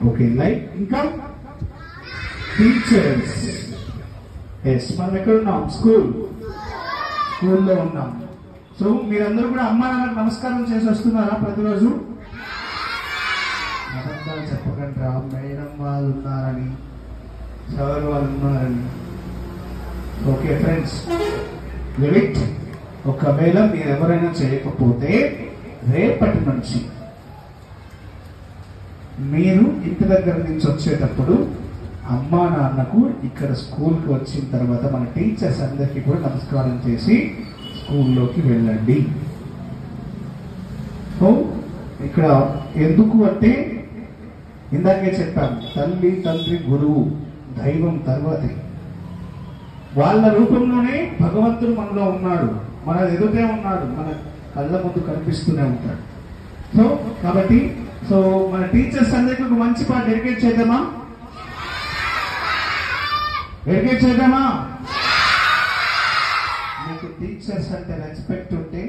Okay, like ఇంకా teachers. Yes, మనం ఎక్కడ ఉన్నాం? స్కూల్లో ఉన్నాం. సో మీరందరూ కూడా అమ్మా నాన్నకు నమస్కారం చేసి వస్తున్నారా ప్రతిరోజు? అబద్ధాలు చెప్పకండి రా, మేడం వాళ్ళు ఉన్నారని, సార్ వాళ్ళు ఉన్నారని. Okay friends, limit. ఒకవేళ మీరు ఎవరైనా చేయకపోతే రేపటి నుంచి మీరు ఇంటి దగ్గర నుంచి వచ్చేటప్పుడు అమ్మా నాన్నకు ఇక్కడ స్కూల్కి వచ్చిన తర్వాత మన టీచర్స్ అందరికీ కూడా నమస్కారం చేసి స్కూల్లోకి వెళ్ళండి. సో ఇక్కడ ఎందుకు అంటే ఇందాకే చెప్పాను, తల్లి తండ్రి గురువు దైవం తర్వాతే. వాళ్ళ రూపంలోనే భగవంతుడు మనలో ఉన్నాడు, మన ఎదుటే ఉన్నాడు, మన కళ్ళ ముందు కనిపిస్తూనే ఉంటాడు. సో కాబట్టి మన టీచర్స్ అందరికీ ఒక మంచి పాట డెడికేట్ చేద్దామా? మీకు టీచర్స్ అంటే రెస్పెక్ట్ ఉంటే,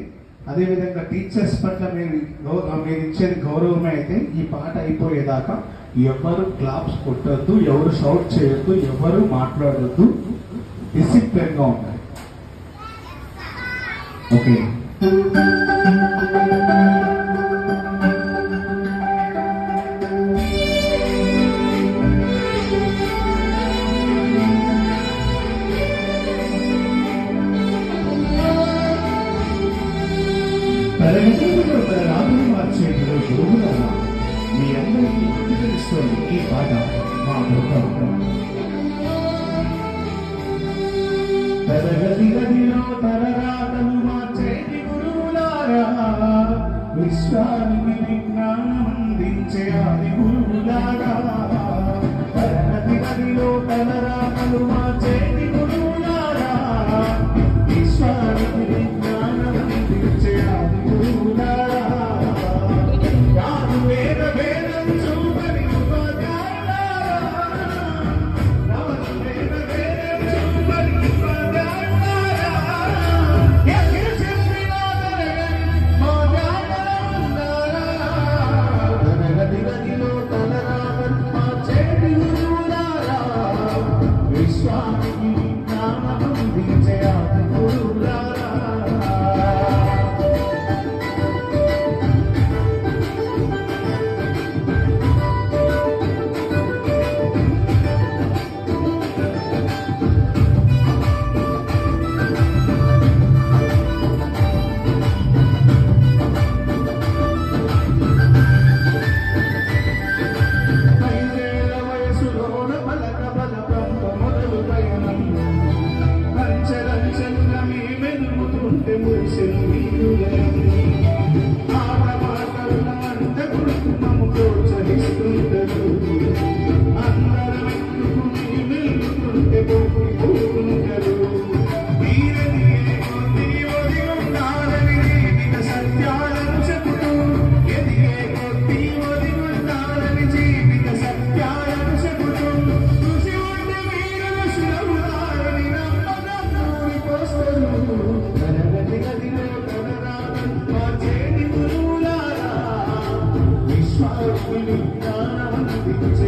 అదేవిధంగా టీచర్స్ పట్ల మీరు ఇచ్చేది గౌరవమే అయితే ఈ పాట అయిపోయేదాకా ఎవరు క్లాప్స్ కొట్టద్దు, ఎవరు షౌట్ చేయొద్దు, ఎవరు మాట్లాడొద్దు, డిసిప్లిన్ గా ఉండాలి. ఓకే, రాత్రి మార్చే గురువులారా, మీ అందరికీ గుర్తు తెలుస్తుంది ఈ పాట మా బృందం. తరగతి గదిలో తలరాతలు మార్చేటి గురువులారా, విశ్వానికి విజ్ఞానం అందించే ఆది గురువులారా. తరగతి గదిలో తలరాతలు మార్చేటి గురువులారా, విశ్వానికి విజ్ఞానం అందించే ఆది గురువులారా. రాదు వేద వేదం చూపని ఉపాధ్యాయులారా, రాదు వేద వేదం చూపని ఉపాధ్యాయులారా. ఎక్కడ చెప్పినా తరగతి గదిలో తలరాతలు మార్చేటి గురువులారా, విశ్వానికి విజ్ఞానం అందించే ఆది గురువులారా. విశ్వానికి విజ్ఞానం అందించే